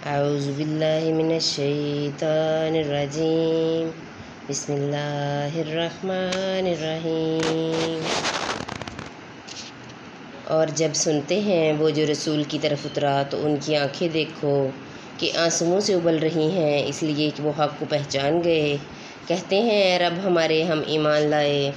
औज़ुबिल्लाहि मिनश्शैतानिर्रजीम बिस्मिल्लाहिर्रहमानिर्रहीम। और जब सुनते हैं वो जो रसूल की तरफ उतरा तो उनकी आंखें देखो कि आंसुओं से उबल रही हैं, इसलिए कि वो हक़ को पहचान गए। कहते हैं रब हमारे, हम ईमान लाए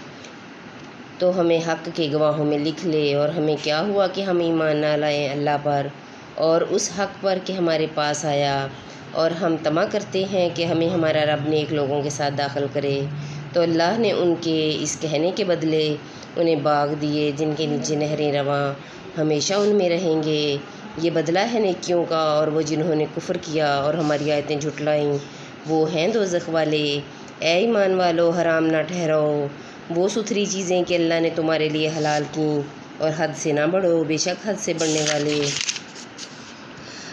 तो हमें हक़ के गवाहों में लिख ले। और हमें क्या हुआ कि हम ईमान ना लाएं अल्लाह पर और उस हक़ पर कि हमारे पास आया। और हम तमा करते हैं कि हमें हमारा रब नेक लोगों के साथ दाखिल करे। तो अल्लाह ने उनके इस कहने के बदले उन्हें बाग दिए जिनके नीचे नहरें रवां हमेशा उनमें रहेंगे। ये बदला है नेकियों का। और वो जिन्होंने कुफ्र किया और हमारी आयतें झुटलाईं वो हैं दोज़ख वाले। ए ईमान वालो, हराम ना ठहराओ वो सुथरी चीज़ें कि अल्लाह ने तुम्हारे लिए हलाल की, और हद से ना बढ़ो, बेशक हद से बढ़ने वाले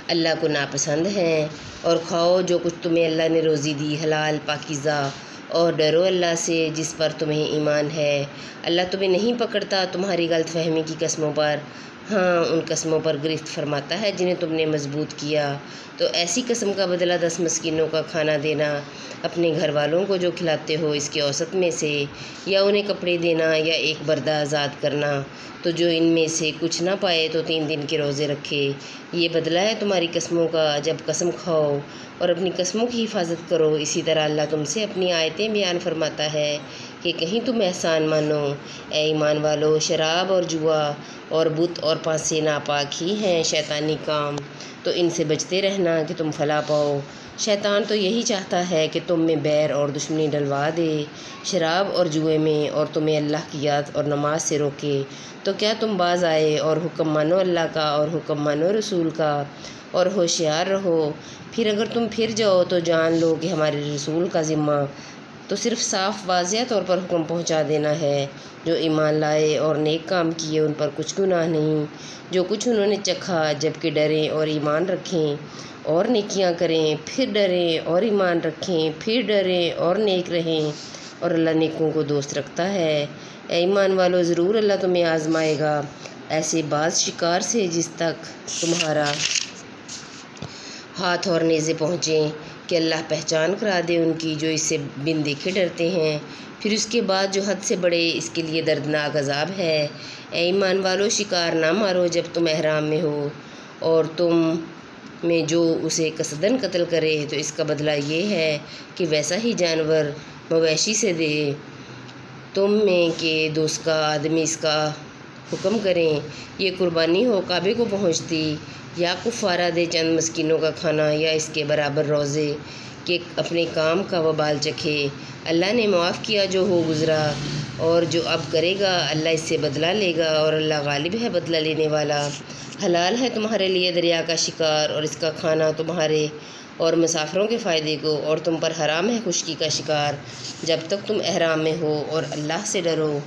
अल्लाह को नापसंद हैं। और खाओ जो कुछ तुम्हें अल्लाह ने रोज़ी दी हलाल पाकीज़ा, और डरो अल्लाह से जिस पर तुम्हें ईमान है। अल्लाह तुम्हें नहीं पकड़ता तुम्हारी गलतफहमी की कस्मों पर, हाँ उन कस्मों पर गिरफ्त फरमाता है जिन्हें तुमने मजबूत किया। तो ऐसी कसम का बदला 10 मस्कीनों का खाना देना अपने घर वालों को जो खिलाते हो इसके औसत में से, या उन्हें कपड़े देना, या एक बर्दा आज़ाद करना। तो जो इनमें से कुछ ना पाए तो 3 दिन के रोज़े रखे। ये बदला है तुम्हारी कस्मों का जब कसम खाओ, और अपनी कस्मों की हिफाजत करो। इसी तरह अल्लाह तुमसे अपनी आयतें बयान फरमाता है कि कहीं तुम एहसान मानो। ए ईमान वालो, शराब और जुआ और बुत और पासे नापाक ही हैं शैतानी काम, तो इनसे बचते रहना कि तुम फला पाओ। शैतान तो यही चाहता है कि तुम में बैर और दुश्मनी डलवा दे शराब और जुए में, और तुम्हें अल्लाह की याद और नमाज से रोके। तो क्या तुम बाज आए और हुक्म मानो अल्लाह का और हुक्म मानो रसूल का, और होशियार रहो। फिर अगर तुम फिर जाओ तो जान लो कि हमारे रसूल का ज़िम्मा तो सिर्फ़ साफ़ वाज़िया तौर पर हुक्म पहुंचा देना है। जो ईमान लाए और नेक काम किए उन पर कुछ गुनाह नहीं। जो कुछ उन्होंने चखा, जबकि डरें और ईमान रखें और नेकियां करें, फिर डरें और ईमान रखें, फिर डरें और नेक रहें, और अल्लाह नेकों को दोस्त रखता है। ए ईमान वालों, ज़रूर अल्लाह तुम्हें आजमाएगा ऐसे बाज शिकार से जिस तक तुम्हारा हाथ और नेज़े पहुँचें, कि अल्लाह पहचान करा दे उनकी जो इससे बिन देखे डरते हैं। फिर उसके बाद जो हद से बड़े, इसके लिए दर्दनाक अजाब है। ए ईमान वालों, शिकार ना मारो जब तुम एहराम में हो, और तुम में जो उसे कसदन कत्ल करे तो इसका बदला ये है कि वैसा ही जानवर मवेशी से दे तुम में के दोस्त का आदमी इसका हुक्म करें। ये कुर्बानी हो काबे को पहुँचती, या कुफारा दे चंद मस्कीनों का खाना, या इसके बराबर रोज़े के अपने काम का वबाल चखे। अल्लाह ने माफ़ किया जो हो गुज़रा, और जो अब करेगा अल्लाह इससे बदला लेगा, और अल्लाह गालिब है बदला लेने वाला। हलाल है तुम्हारे लिए दरिया का शिकार और इसका खाना तुम्हारे और मुसाफिरों के फ़ायदे को, और तुम पर हराम है खुश्की का शिकार जब तक तुम एहराम में हो। और अल्लाह से डरो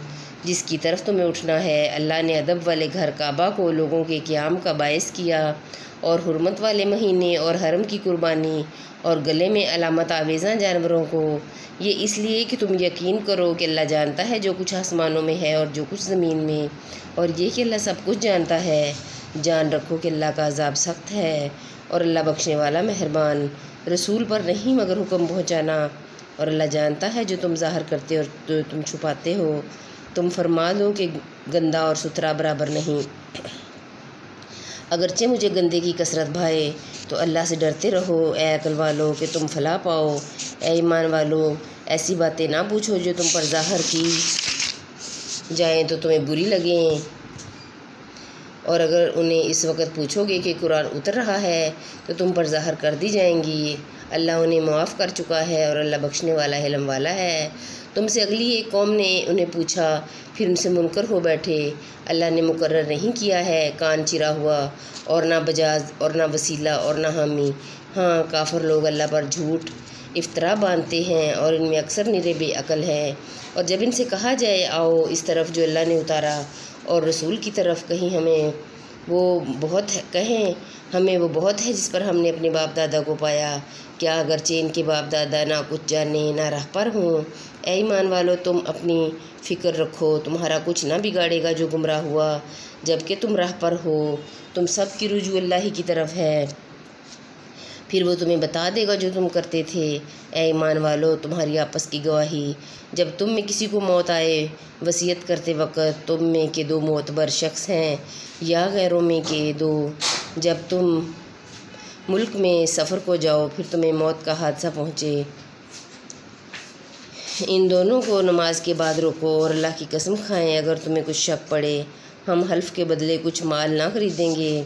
जिसकी तरफ तुम्हें उठना है। अल्लाह ने अदब वाले घर काबा को लोगों के क़याम का बायस किया, और हुर्मत वाले महीने और हरम की कुर्बानी और गले में अलामत आवेज़ा जानवरों को, ये इसलिए कि तुम यकीन करो कि अल्लाह जानता है जो कुछ आसमानों में है और जो कुछ ज़मीन में, और ये कि अल्लाह सब कुछ जानता है। जान रखो कि अल्लाह का अज़ाब सख्त है, और अल्लाह बख्शने वाला मेहरबान। रसूल पर नहीं मगर हुक्म पहुँचाना, और अल्लाह जानता है जो तुम ज़ाहिर करते और जो तुम छुपाते हो। तुम फरमा दो कि गंदा और सुथरा बराबर नहीं। अगरचे मुझे गंदे की कसरत भाए तो अल्लाह से डरते रहो ए अकल वालो कि तुम फला पाओ। ए ईमान वालो, ऐसी बातें ना पूछो जो तुम पर ज़ाहिर की जाएं तो तुम्हें बुरी लगें, और अगर उन्हें इस वक्त पूछोगे कि कुरान उतर रहा है तो तुम पर ज़ाहिर कर दी जाएंगी। अल्लाह उन्हें माफ़ कर चुका है, और अल्लाह बख्शने वाला हिलम वाला है। तुमसे अगली एक कौम ने उन्हें पूछा, फिर उनसे मुनकर हो बैठे। अल्लाह ने मुकर्रर नहीं किया है कान चिरा हुआ, और ना बजाज और ना वसीला और ना हामी। हाँ, काफिर लोग अल्लाह पर झूठ इफ्तरा बांधते हैं, और इनमें अक्सर निरे बेअकल हैं। और जब इनसे कहा जाए आओ इस तरफ जो अल्लाह ने उतारा और रसूल की तरफ, कहीं हमें वो बहुत है, कहें हमें वो बहुत है जिस पर हमने अपने बाप दादा को पाया। क्या अगरचे इनके बाप दादा ना कुछ जाने ना राह पर हों। ए ईमान वालों, तुम अपनी फ़िक्र रखो, तुम्हारा कुछ ना बिगाड़ेगा जो गुमराह हुआ, जबकि तुम राह पर हो। तुम सब की रुजू अल्लाह ही की तरफ है। फिर वो तुम्हें बता देगा जो तुम करते थे। ऐ ईमान वालो, तुम्हारी आपस की गवाही। जब तुम में किसी को मौत आए वसीयत करते वक़्त, तुम में के दो मोतबर शख्स हैं या गैरों में के दो, जब तुम मुल्क में सफ़र को जाओ फिर तुम्हें मौत का हादसा पहुँचे, इन दोनों को नमाज के बाद रोको और अल्लाह की कसम खाएं अगर तुम्हें कुछ शक पड़े, हम हल्फ के बदले कुछ माल ना खरीदेंगे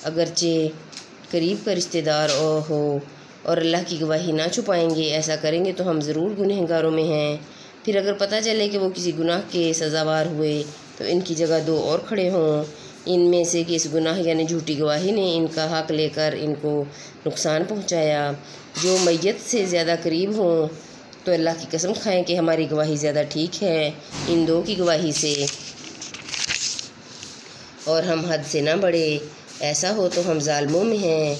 अगरचे करीब का रिश्तेदार हो, और अल्लाह की गवाही ना छुपाएंगे। ऐसा करेंगे तो हम ज़रूर गुनहगारों में हैं। फिर अगर पता चले कि वो किसी गुनाह के सज़ावार हुए तो इनकी जगह दो और खड़े हों, इनमें से कि इस गुनाह यानी झूठी गवाही ने इनका हक़ लेकर इनको नुकसान पहुँचाया। जो मैयत से ज़्यादा करीब हों तो अल्लाह की कसम खाएं कि हमारी गवाही ज़्यादा ठीक है इन दो की गवाही से, और हम हद से ना बढ़े। ऐसा हो तो हम ज़ालिमों में हैं।